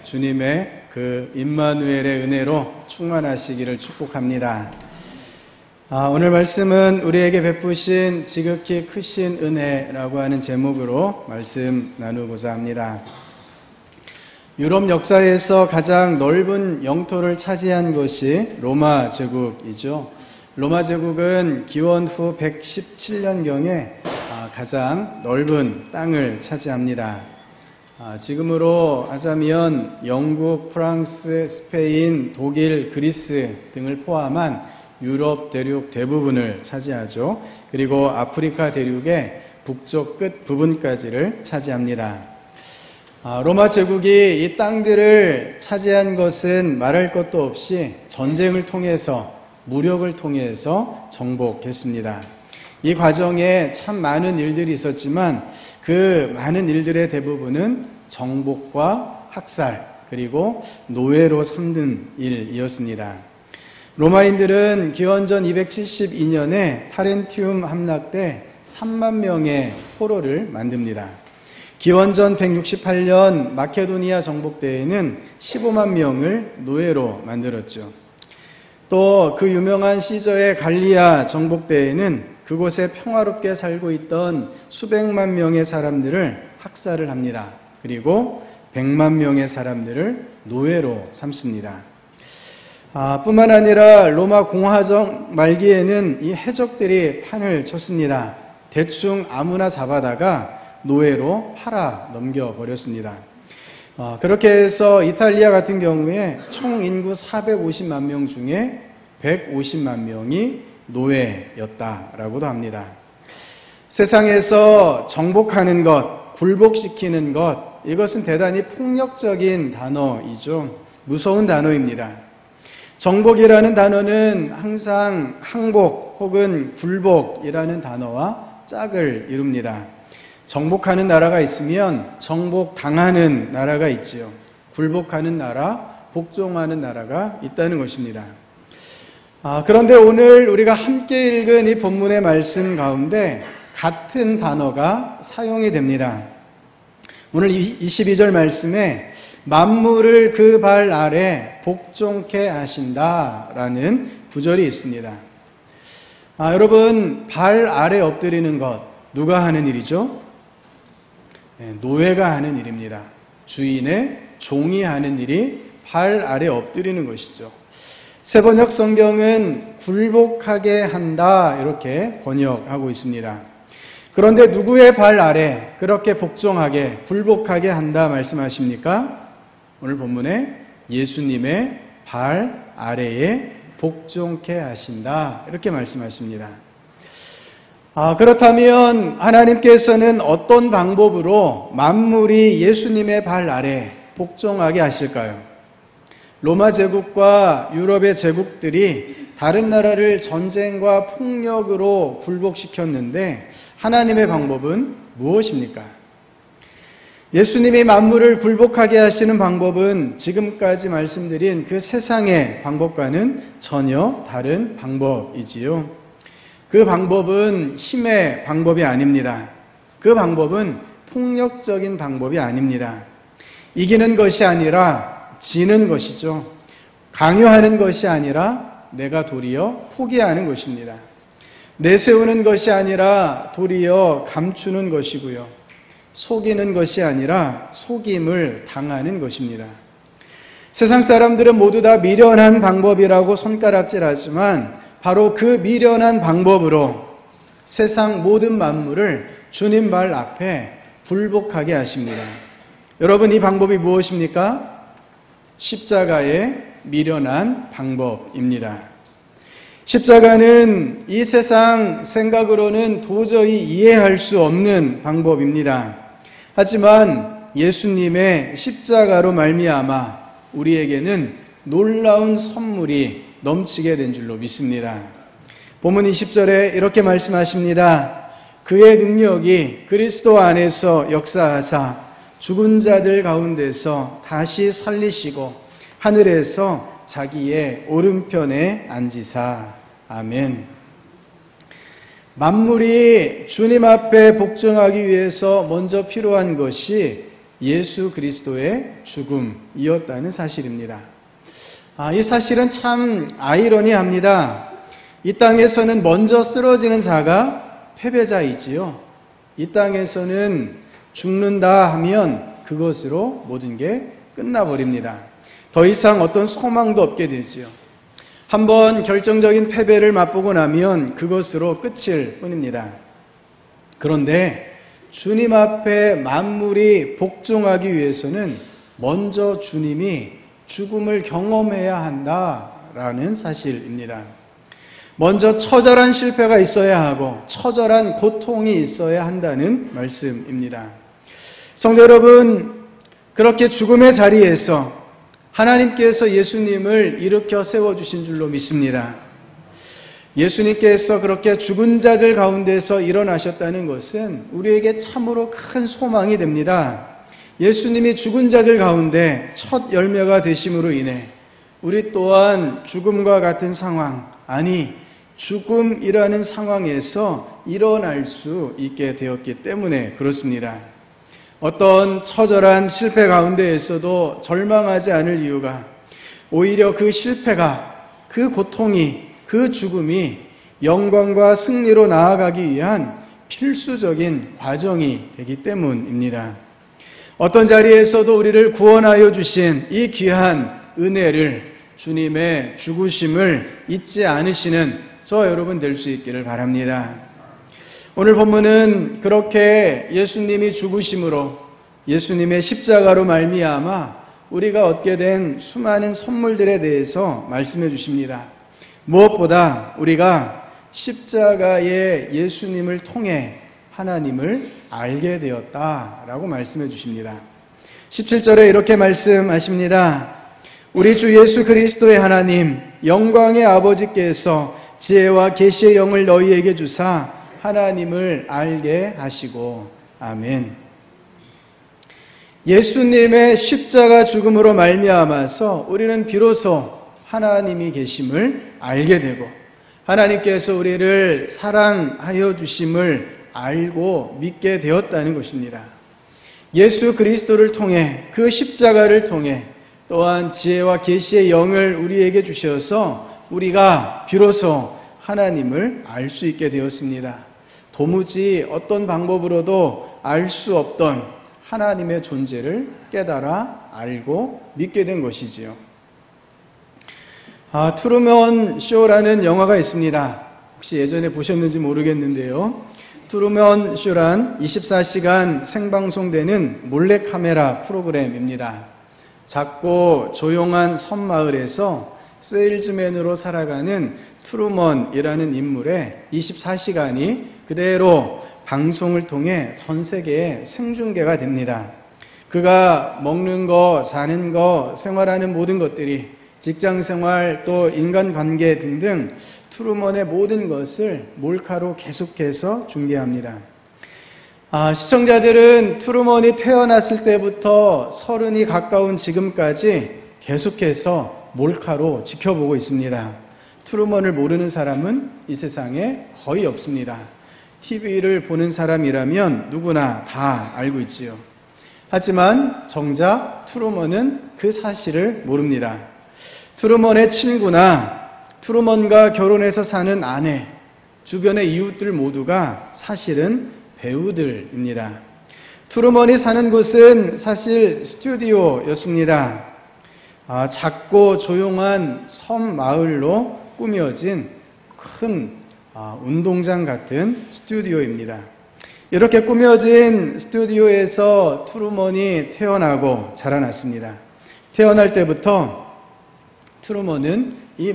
주님의 그 임마누엘의 은혜로 충만하시기를 축복합니다. 오늘 말씀은 우리에게 베푸신 지극히 크신 은혜라고 하는 제목으로 말씀 나누고자 합니다. 유럽 역사에서 가장 넓은 영토를 차지한 것이 로마 제국이죠. 로마 제국은 기원 후 117년경에 가장 넓은 땅을 차지합니다. 지금으로 하자면 영국, 프랑스, 스페인, 독일, 그리스 등을 포함한 유럽 대륙 대부분을 차지하죠. 그리고 아프리카 대륙의 북쪽 끝 부분까지를 차지합니다. 로마 제국이 이 땅들을 차지한 것은 말할 것도 없이 전쟁을 통해서, 무력을 통해서 정복했습니다. 이 과정에 참 많은 일들이 있었지만 그 많은 일들의 대부분은 정복과 학살 그리고 노예로 삼는 일이었습니다. 로마인들은 기원전 272년에 타렌티움 함락 때 3만 명의 포로를 만듭니다. 기원전 168년 마케도니아 정복 때에는 15만 명을 노예로 만들었죠. 또 그 유명한 시저의 갈리아 정복 때에는 그곳에 평화롭게 살고 있던 수백만 명의 사람들을 학살을 합니다. 그리고 100만 명의 사람들을 노예로 삼습니다. 뿐만 아니라 로마 공화정 말기에는 이 해적들이 판을 쳤습니다. 대충 아무나 잡아다가 노예로 팔아 넘겨버렸습니다. 그렇게 해서 이탈리아 같은 경우에 총 인구 450만 명 중에 150만 명이 노예였다라고도 합니다. 세상에서 정복하는 것, 굴복시키는 것, 이것은 대단히 폭력적인 단어이죠. 무서운 단어입니다. 정복이라는 단어는 항상 항복 혹은 굴복이라는 단어와 짝을 이룹니다. 정복하는 나라가 있으면 정복당하는 나라가 있지요. 굴복하는 나라, 복종하는 나라가 있다는 것입니다. 그런데 오늘 우리가 함께 읽은 이 본문의 말씀 가운데 같은 단어가 사용이 됩니다. 오늘 22절 말씀에 만물을 그 발 아래 복종케 하신다라는 구절이 있습니다. 여러분, 발 아래 엎드리는 것 누가 하는 일이죠? 노예가 하는 일입니다. 주인의 종이 하는 일이 발 아래 엎드리는 것이죠. 세번역 성경은 굴복하게 한다 이렇게 번역하고 있습니다. 그런데 누구의 발 아래 그렇게 복종하게 굴복하게 한다 말씀하십니까? 오늘 본문에 예수님의 발 아래에 복종케 하신다 이렇게 말씀하십니다. 그렇다면 하나님께서는 어떤 방법으로 만물이 예수님의 발 아래 복종하게 하실까요? 로마 제국과 유럽의 제국들이 다른 나라를 전쟁과 폭력으로 굴복시켰는데 하나님의 방법은 무엇입니까? 예수님이 만물을 굴복하게 하시는 방법은 지금까지 말씀드린 그 세상의 방법과는 전혀 다른 방법이지요. 그 방법은 힘의 방법이 아닙니다. 그 방법은 폭력적인 방법이 아닙니다. 이기는 것이 아니라 지는 것이죠. 강요하는 것이 아니라 내가 도리어 포기하는 것입니다. 내세우는 것이 아니라 도리어 감추는 것이고요. 속이는 것이 아니라 속임을 당하는 것입니다. 세상 사람들은 모두 다 미련한 방법이라고 손가락질하지만 바로 그 미련한 방법으로 세상 모든 만물을 주님 발 앞에 굴복하게 하십니다. 여러분, 이 방법이 무엇입니까? 십자가의 미련한 방법입니다. 십자가는 이 세상 생각으로는 도저히 이해할 수 없는 방법입니다. 하지만 예수님의 십자가로 말미암아 우리에게는 놀라운 선물이 넘치게 된 줄로 믿습니다. 본문 20절에 이렇게 말씀하십니다. 그의 능력이 그리스도 안에서 역사하사 죽은 자들 가운데서 다시 살리시고 하늘에서 자기의 오른편에 앉으사. 아멘. 만물이 주님 앞에 복종하기 위해서 먼저 필요한 것이 예수 그리스도의 죽음이었다는 사실입니다. 이 사실은 참 아이러니합니다. 이 땅에서는 먼저 쓰러지는 자가 패배자이지요. 이 땅에서는 죽는다 하면 그것으로 모든 게 끝나버립니다. 더 이상 어떤 소망도 없게 되지요. 한번 결정적인 패배를 맛보고 나면 그것으로 끝일 뿐입니다. 그런데 주님 앞에 만물이 복종하기 위해서는 먼저 주님이 죽음을 경험해야 한다라는 사실입니다. 먼저 처절한 실패가 있어야 하고 처절한 고통이 있어야 한다는 말씀입니다. 성도 여러분, 그렇게 죽음의 자리에서 하나님께서 예수님을 일으켜 세워주신 줄로 믿습니다. 예수님께서 그렇게 죽은 자들 가운데서 일어나셨다는 것은 우리에게 참으로 큰 소망이 됩니다. 예수님이 죽은 자들 가운데 첫 열매가 되심으로 인해 우리 또한 죽음과 같은 상황, 아니 죽음이라는 상황에서 일어날 수 있게 되었기 때문에 그렇습니다. 어떤 처절한 실패 가운데에서도 절망하지 않을 이유가 오히려 그 실패가, 그 고통이, 그 죽음이 영광과 승리로 나아가기 위한 필수적인 과정이 되기 때문입니다. 어떤 자리에서도 우리를 구원하여 주신 이 귀한 은혜를, 주님의 죽으심을 잊지 않으시는 저와 여러분 될 수 있기를 바랍니다. 오늘 본문은 그렇게 예수님이 죽으심으로, 예수님의 십자가로 말미암아 우리가 얻게 된 수많은 선물들에 대해서 말씀해 주십니다. 무엇보다 우리가 십자가의 예수님을 통해 하나님을 알게 되었다라고 말씀해 주십니다. 17절에 이렇게 말씀하십니다. 우리 주 예수 그리스도의 하나님, 영광의 아버지께서 지혜와 계시의 영을 너희에게 주사 하나님을 알게 하시고. 아멘. 예수님의 십자가 죽음으로 말미암아서 우리는 비로소 하나님이 계심을 알게 되고 하나님께서 우리를 사랑하여 주심을 알고 믿게 되었다는 것입니다. 예수 그리스도를 통해, 그 십자가를 통해 또한 지혜와 계시의 영을 우리에게 주셔서 우리가 비로소 하나님을 알 수 있게 되었습니다. 도무지 어떤 방법으로도 알 수 없던 하나님의 존재를 깨달아 알고 믿게 된 것이지요. 트루먼 쇼라는 영화가 있습니다. 혹시 예전에 보셨는지 모르겠는데요. 트루먼 쇼란 24시간 생방송되는 몰래카메라 프로그램입니다. 작고 조용한 섬마을에서 세일즈맨으로 살아가는 트루먼이라는 인물의 24시간이 그대로 방송을 통해 전 세계에 생중계가 됩니다. 그가 먹는 거, 자는 거, 생활하는 모든 것들이, 직장생활 또 인간관계 등등 트루먼의 모든 것을 몰카로 계속해서 중계합니다. 시청자들은 트루먼이 태어났을 때부터 30이 가까운 지금까지 계속해서 몰카로 지켜보고 있습니다. 트루먼을 모르는 사람은 이 세상에 거의 없습니다. TV를 보는 사람이라면 누구나 다 알고 있지요. 하지만 정작 트루먼은 그 사실을 모릅니다. 트루먼의 친구나 트루먼과 결혼해서 사는 아내, 주변의 이웃들 모두가 사실은 배우들입니다. 트루먼이 사는 곳은 사실 스튜디오였습니다. 작고 조용한 섬 마을로 꾸며진 큰 운동장 같은 스튜디오입니다. 이렇게 꾸며진 스튜디오에서 트루먼이 태어나고 자라났습니다. 태어날 때부터 트루먼은 이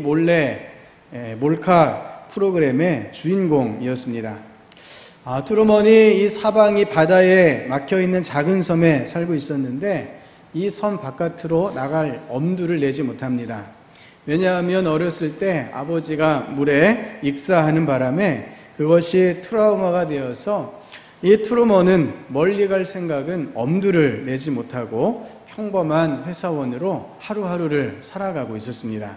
몰카 프로그램의 주인공이었습니다. 트루먼이 이 사방이 바다에 막혀있는 작은 섬에 살고 있었는데 이 섬 바깥으로 나갈 엄두를 내지 못합니다. 왜냐하면 어렸을 때 아버지가 물에 익사하는 바람에 그것이 트라우마가 되어서 이 트루먼은 멀리 갈 생각은 엄두를 내지 못하고 평범한 회사원으로 하루하루를 살아가고 있었습니다.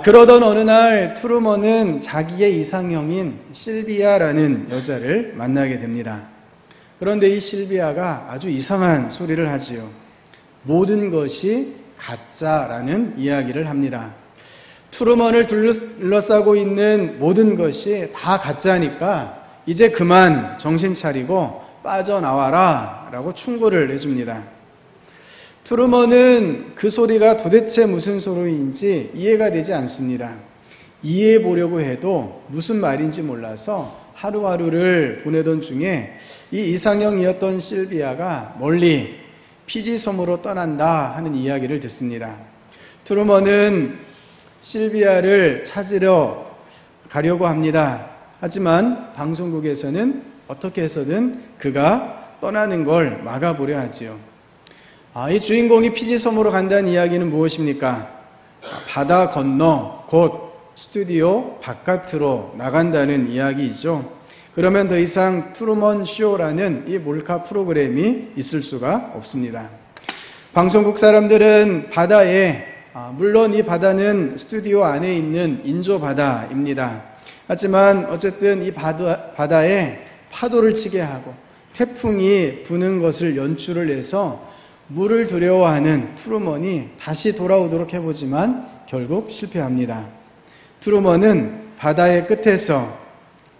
그러던 어느 날 트루먼은 자기의 이상형인 실비아라는 여자를 만나게 됩니다. 그런데 이 실비아가 아주 이상한 소리를 하지요. 모든 것이 가짜라는 이야기를 합니다. 트루먼을 둘러싸고 있는 모든 것이 다 가짜니까 이제 그만 정신 차리고 빠져나와라 라고 충고를 해줍니다. 트루먼은 그 소리가 도대체 무슨 소리인지 이해가 되지 않습니다. 이해해 보려고 해도 무슨 말인지 몰라서 하루하루를 보내던 중에 이 이상형이었던 실비아가 멀리 피지 섬으로 떠난다 하는 이야기를 듣습니다. 트루먼은 실비아를 찾으러 가려고 합니다. 하지만 방송국에서는 어떻게 해서든 그가 떠나는 걸 막아보려 하지요. 이 주인공이 피지 섬으로 간다는 이야기는 무엇입니까? 바다 건너 곧 스튜디오 바깥으로 나간다는 이야기이죠. 그러면 더 이상 트루먼 쇼라는 이 몰카 프로그램이 있을 수가 없습니다. 방송국 사람들은 바다에, 물론 이 바다는 스튜디오 안에 있는 인조 바다입니다. 하지만 어쨌든 이 바다에 파도를 치게 하고 태풍이 부는 것을 연출을 해서 물을 두려워하는 트루먼이 다시 돌아오도록 해보지만 결국 실패합니다. 트루먼은 바다의 끝에서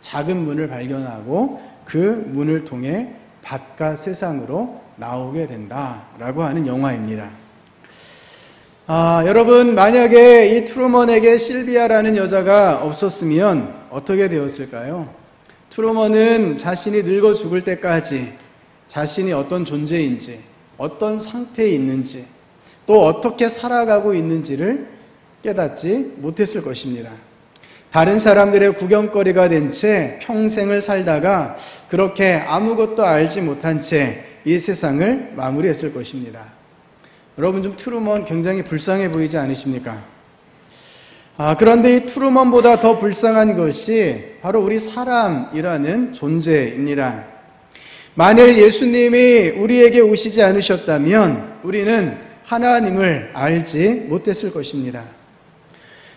작은 문을 발견하고 그 문을 통해 바깥 세상으로 나오게 된다라고 하는 영화입니다. 여러분, 만약에 이 트루먼에게 실비아라는 여자가 없었으면 어떻게 되었을까요? 트루먼은 자신이 늙어 죽을 때까지 자신이 어떤 존재인지, 어떤 상태에 있는지, 또 어떻게 살아가고 있는지를 깨닫지 못했을 것입니다. 다른 사람들의 구경거리가 된 채 평생을 살다가 그렇게 아무것도 알지 못한 채 이 세상을 마무리했을 것입니다. 여러분, 좀 트루먼 굉장히 불쌍해 보이지 않으십니까? 그런데 이 트루먼보다 더 불쌍한 것이 바로 우리 사람이라는 존재입니다. 만일 예수님이 우리에게 오시지 않으셨다면 우리는 하나님을 알지 못했을 것입니다.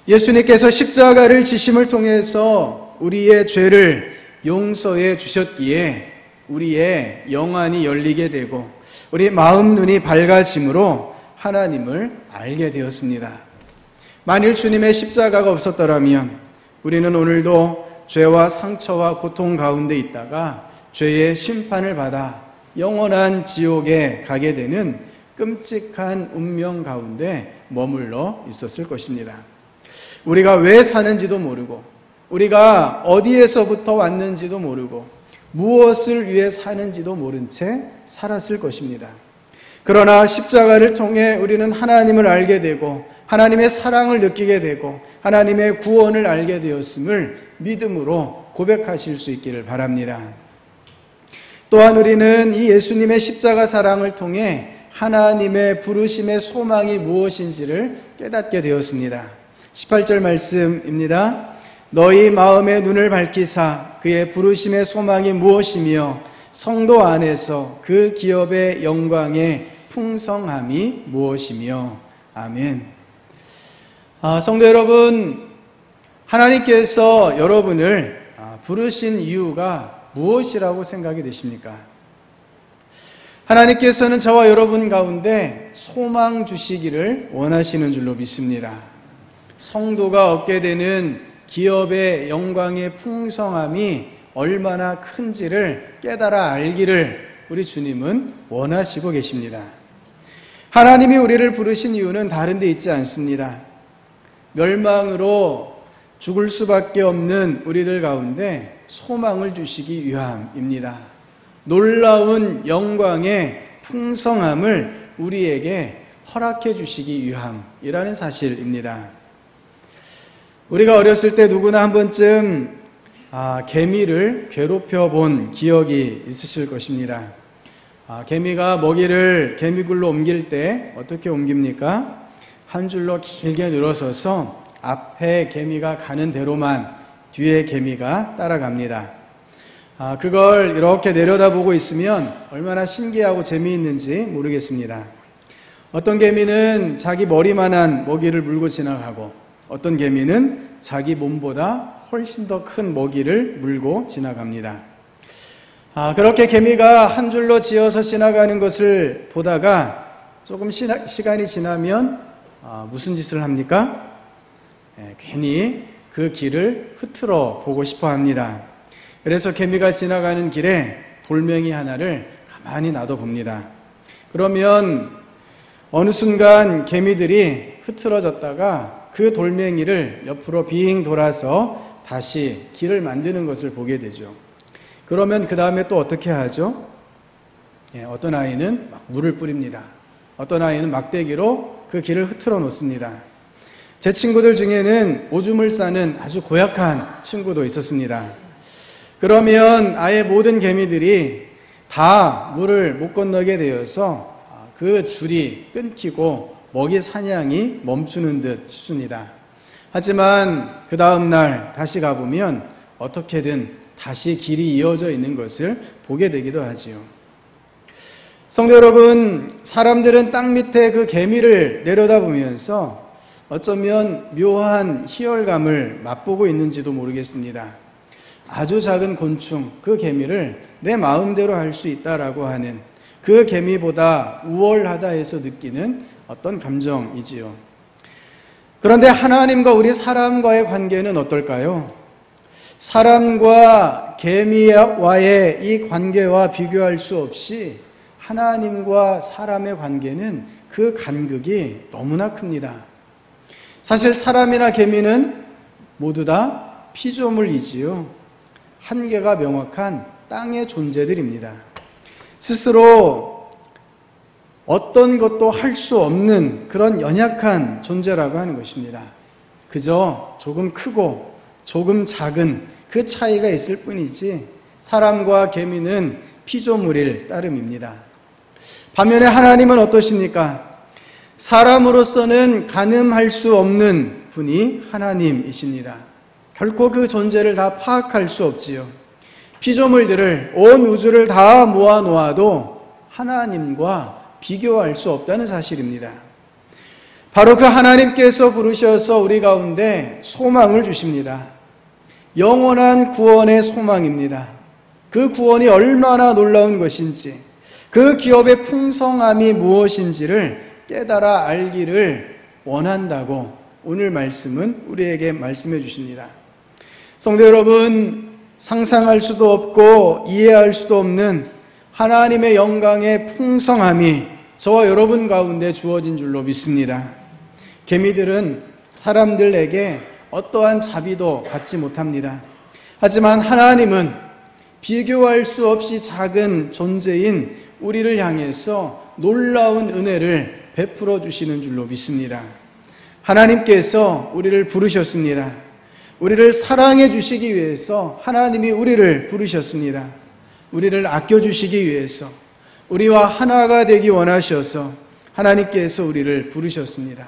예수님께서 십자가를 지심을 통해서 우리의 죄를 용서해 주셨기에 우리의 영안이 열리게 되고 우리 마음 눈이 밝아짐으로 하나님을 알게 되었습니다. 만일 주님의 십자가가 없었더라면 우리는 오늘도 죄와 상처와 고통 가운데 있다가 죄의 심판을 받아 영원한 지옥에 가게 되는 끔찍한 운명 가운데 머물러 있었을 것입니다. 우리가 왜 사는지도 모르고 우리가 어디에서부터 왔는지도 모르고 무엇을 위해 사는지도 모른 채 살았을 것입니다. 그러나 십자가를 통해 우리는 하나님을 알게 되고 하나님의 사랑을 느끼게 되고 하나님의 구원을 알게 되었음을 믿음으로 고백하실 수 있기를 바랍니다. 또한 우리는 이 예수님의 십자가 사랑을 통해 하나님의 부르심의 소망이 무엇인지를 깨닫게 되었습니다. 18절 말씀입니다. 너희 마음의 눈을 밝히사 그의 부르심의 소망이 무엇이며 성도 안에서 그 기업의 영광의 풍성함이 무엇이며. 아멘. 성도 여러분, 하나님께서 여러분을 부르신 이유가 무엇이라고 생각이 되십니까? 하나님께서는 저와 여러분 가운데 소망 주시기를 원하시는 줄로 믿습니다. 성도가 얻게 되는 기업의 영광의 풍성함이 얼마나 큰지를 깨달아 알기를 우리 주님은 원하시고 계십니다. 하나님이 우리를 부르신 이유는 다른 데 있지 않습니다. 멸망으로 죽을 수밖에 없는 우리들 가운데 소망을 주시기 위함입니다. 놀라운 영광의 풍성함을 우리에게 허락해 주시기 위함이라는 사실입니다. 우리가 어렸을 때 누구나 한 번쯤 개미를 괴롭혀 본 기억이 있으실 것입니다. 개미가 먹이를 개미굴로 옮길 때 어떻게 옮깁니까? 한 줄로 길게 늘어서서 앞에 개미가 가는 대로만 뒤에 개미가 따라갑니다. 그걸 이렇게 내려다보고 있으면 얼마나 신기하고 재미있는지 모르겠습니다. 어떤 개미는 자기 머리만한 먹이를 물고 지나가고 어떤 개미는 자기 몸보다 훨씬 더 큰 먹이를 물고 지나갑니다. 그렇게 개미가 한 줄로 지어서 지나가는 것을 보다가 조금 시간이 지나면 무슨 짓을 합니까? 괜히 그 길을 흐트러 보고 싶어 합니다. 그래서 개미가 지나가는 길에 돌멩이 하나를 가만히 놔둬 봅니다. 그러면 어느 순간 개미들이 흐트러졌다가 그 돌멩이를 옆으로 빙 돌아서 다시 길을 만드는 것을 보게 되죠. 그러면 그 다음에 또 어떻게 하죠? 어떤 아이는 막 물을 뿌립니다. 어떤 아이는 막대기로 그 길을 흐트러 놓습니다. 제 친구들 중에는 오줌을 싸는 아주 고약한 친구도 있었습니다. 그러면 아예 모든 개미들이 다 물을 못 건너게 되어서 그 줄이 끊기고 먹이 사냥이 멈추는 듯 싶습니다. 하지만 그 다음 날 다시 가보면 어떻게든 다시 길이 이어져 있는 것을 보게 되기도 하지요. 성도 여러분, 사람들은 땅 밑에 그 개미를 내려다보면서 어쩌면 묘한 희열감을 맛보고 있는지도 모르겠습니다. 아주 작은 곤충, 그 개미를 내 마음대로 할 수 있다라고 하는 그 개미보다 우월하다 해서 느끼는 어떤 감정이지요. 그런데 하나님과 우리 사람과의 관계는 어떨까요? 사람과 개미와의 이 관계와 비교할 수 없이 하나님과 사람의 관계는 그 간극이 너무나 큽니다. 사실 사람이나 개미는 모두 다 피조물이지요. 한계가 명확한 땅의 존재들입니다. 스스로 어떤 것도 할 수 없는 그런 연약한 존재라고 하는 것입니다. 그저 조금 크고 조금 작은 그 차이가 있을 뿐이지 사람과 개미는 피조물일 따름입니다. 반면에 하나님은 어떠십니까? 사람으로서는 가늠할 수 없는 분이 하나님이십니다. 결코 그 존재를 다 파악할 수 없지요. 피조물들을, 온 우주를 다 모아놓아도 하나님과 비교할 수 없다는 사실입니다. 바로 그 하나님께서 부르셔서 우리 가운데 소망을 주십니다. 영원한 구원의 소망입니다. 그 구원이 얼마나 놀라운 것인지, 그 기업의 풍성함이 무엇인지를 깨달아 알기를 원한다고 오늘 말씀은 우리에게 말씀해 주십니다. 성도 여러분, 상상할 수도 없고 이해할 수도 없는 하나님의 영광의 풍성함이 저와 여러분 가운데 주어진 줄로 믿습니다. 개미들은 사람들에게 어떠한 자비도 받지 못합니다. 하지만 하나님은 비교할 수 없이 작은 존재인 우리를 향해서 놀라운 은혜를 베풀어 주시는 줄로 믿습니다. 하나님께서 우리를 부르셨습니다. 우리를 사랑해 주시기 위해서 하나님이 우리를 부르셨습니다. 우리를 아껴주시기 위해서, 우리와 하나가 되기 원하셔서 하나님께서 우리를 부르셨습니다.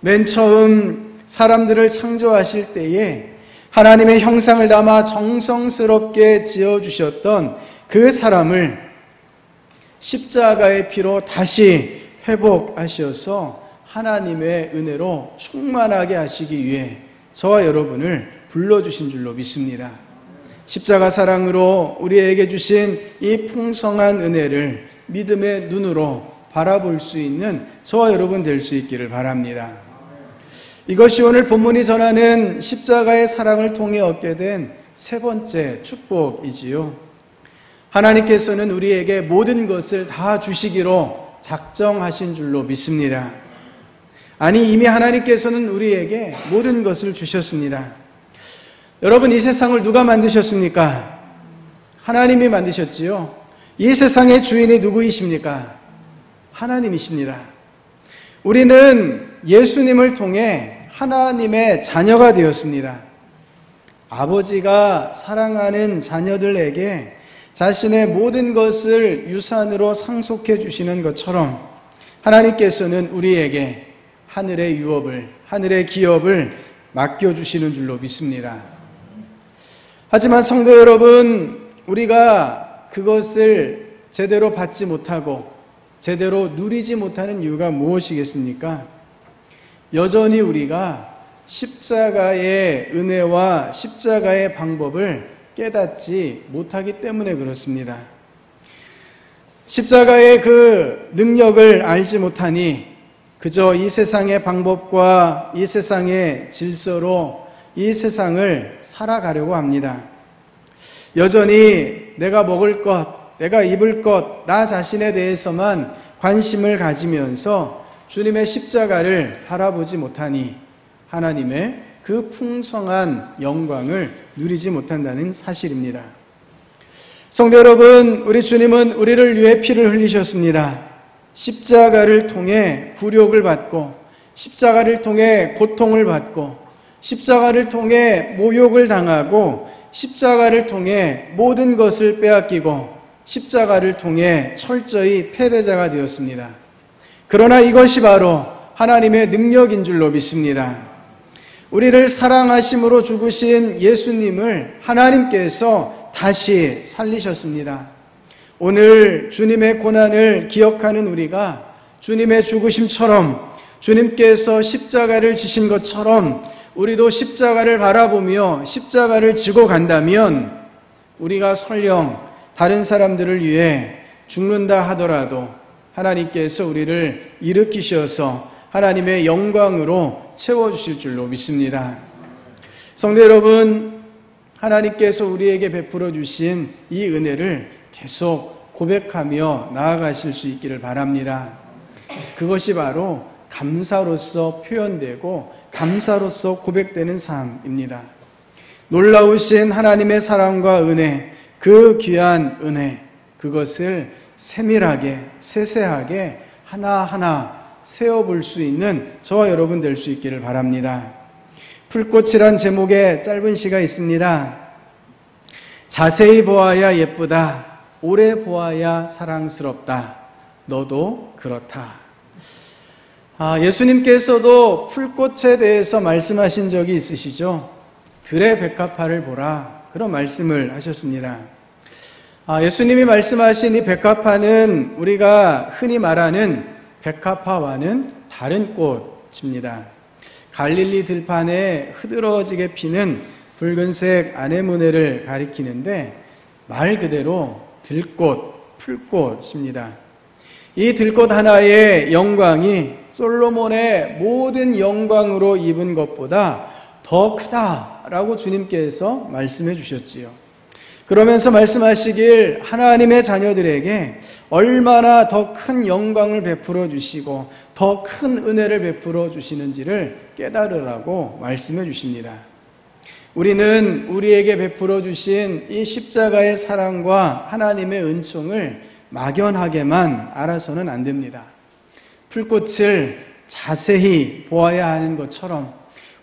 맨 처음 사람들을 창조하실 때에 하나님의 형상을 담아 정성스럽게 지어주셨던 그 사람을 십자가의 피로 다시 회복하셔서 하나님의 은혜로 충만하게 하시기 위해 저와 여러분을 불러주신 줄로 믿습니다. 십자가 사랑으로 우리에게 주신 이 풍성한 은혜를 믿음의 눈으로 바라볼 수 있는 저와 여러분 될 수 있기를 바랍니다. 이것이 오늘 본문이 전하는 십자가의 사랑을 통해 얻게 된 세 번째 축복이지요. 하나님께서는 우리에게 모든 것을 다 주시기로 작정하신 줄로 믿습니다. 아니, 이미 하나님께서는 우리에게 모든 것을 주셨습니다. 여러분, 이 세상을 누가 만드셨습니까? 하나님이 만드셨지요. 이 세상의 주인이 누구이십니까? 하나님이십니다. 우리는 예수님을 통해 하나님의 자녀가 되었습니다. 아버지가 사랑하는 자녀들에게 자신의 모든 것을 유산으로 상속해 주시는 것처럼 하나님께서는 우리에게 하늘의 유업을, 하늘의 기업을 맡겨주시는 줄로 믿습니다. 하지만 성도 여러분, 우리가 그것을 제대로 받지 못하고 제대로 누리지 못하는 이유가 무엇이겠습니까? 여전히 우리가 십자가의 은혜와 십자가의 방법을 깨닫지 못하기 때문에 그렇습니다. 십자가의 그 능력을 알지 못하니 그저 이 세상의 방법과 이 세상의 질서로 이 세상을 살아가려고 합니다. 여전히 내가 먹을 것, 내가 입을 것, 나 자신에 대해서만 관심을 가지면서 주님의 십자가를 바라보지 못하니 하나님의 그 풍성한 영광을 누리지 못한다는 사실입니다. 성도 여러분, 우리 주님은 우리를 위해 피를 흘리셨습니다. 십자가를 통해 굴욕을 받고, 십자가를 통해 고통을 받고, 십자가를 통해 모욕을 당하고, 십자가를 통해 모든 것을 빼앗기고, 십자가를 통해 철저히 패배자가 되었습니다. 그러나 이것이 바로 하나님의 능력인 줄로 믿습니다. 우리를 사랑하심으로 죽으신 예수님을 하나님께서 다시 살리셨습니다. 오늘 주님의 고난을 기억하는 우리가 주님의 죽으심처럼, 주님께서 십자가를 지신 것처럼 우리도 십자가를 바라보며 십자가를 지고 간다면 우리가 설령 다른 사람들을 위해 죽는다 하더라도 하나님께서 우리를 일으키셔서 하나님의 영광으로 채워주실 줄로 믿습니다. 성도 여러분, 하나님께서 우리에게 베풀어 주신 이 은혜를 계속 고백하며 나아가실 수 있기를 바랍니다. 그것이 바로 감사로서 표현되고 감사로서 고백되는 삶입니다. 놀라우신 하나님의 사랑과 은혜, 그 귀한 은혜, 그것을 세밀하게, 세세하게 하나하나 세어볼 수 있는 저와 여러분 될 수 있기를 바랍니다. 풀꽃이란 제목의 짧은 시가 있습니다. 자세히 보아야 예쁘다. 오래 보아야 사랑스럽다. 너도 그렇다. 예수님께서도 풀꽃에 대해서 말씀하신 적이 있으시죠? 들의 백합화를 보라. 그런 말씀을 하셨습니다. 예수님이 말씀하신 이 백합화는 우리가 흔히 말하는 백합화와는 다른 꽃입니다. 갈릴리 들판에 흐드러지게 피는 붉은색 아네모네를 가리키는데 말 그대로 들꽃, 풀꽃입니다. 이 들꽃 하나의 영광이 솔로몬의 모든 영광으로 입은 것보다 더 크다라고 주님께서 말씀해 주셨지요. 그러면서 말씀하시길 하나님의 자녀들에게 얼마나 더 큰 영광을 베풀어 주시고 더 큰 은혜를 베풀어 주시는지를 깨달으라고 말씀해 주십니다. 우리는 우리에게 베풀어 주신 이 십자가의 사랑과 하나님의 은총을 막연하게만 알아서는 안 됩니다. 풀꽃을 자세히 보아야 하는 것처럼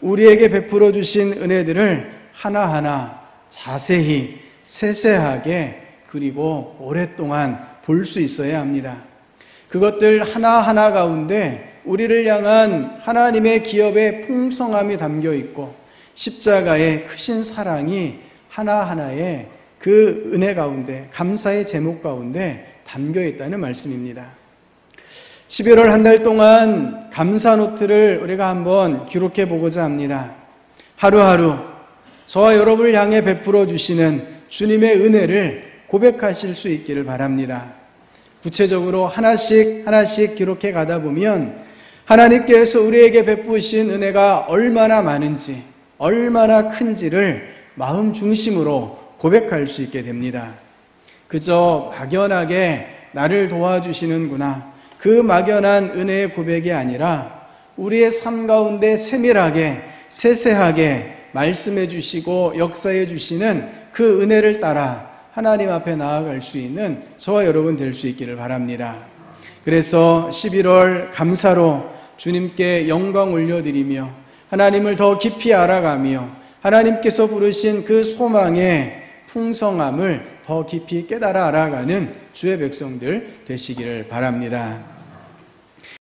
우리에게 베풀어 주신 은혜들을 하나하나 자세히 세세하게 그리고 오랫동안 볼 수 있어야 합니다. 그것들 하나하나 가운데 우리를 향한 하나님의 기업의 풍성함이 담겨 있고 십자가의 크신 사랑이 하나하나의 그 은혜 가운데, 감사의 제목 가운데 담겨 있다는 말씀입니다. 11월 한 달 동안 감사 노트를 우리가 한번 기록해 보고자 합니다. 하루하루 저와 여러분을 향해 베풀어 주시는 주님의 은혜를 고백하실 수 있기를 바랍니다. 구체적으로 하나씩 기록해 가다 보면 하나님께서 우리에게 베푸신 은혜가 얼마나 많은지, 얼마나 큰지를 마음 중심으로 고백할 수 있게 됩니다. 그저 막연하게 나를 도와주시는구나, 그 막연한 은혜의 고백이 아니라 우리의 삶 가운데 세밀하게, 세세하게 말씀해 주시고 역사해 주시는 그 은혜를 따라 하나님 앞에 나아갈 수 있는 저와 여러분 될 수 있기를 바랍니다. 그래서 11월 감사로 주님께 영광 올려드리며 하나님을 더 깊이 알아가며 하나님께서 부르신 그 소망의 풍성함을 더 깊이 깨달아 알아가는 주의 백성들 되시기를 바랍니다.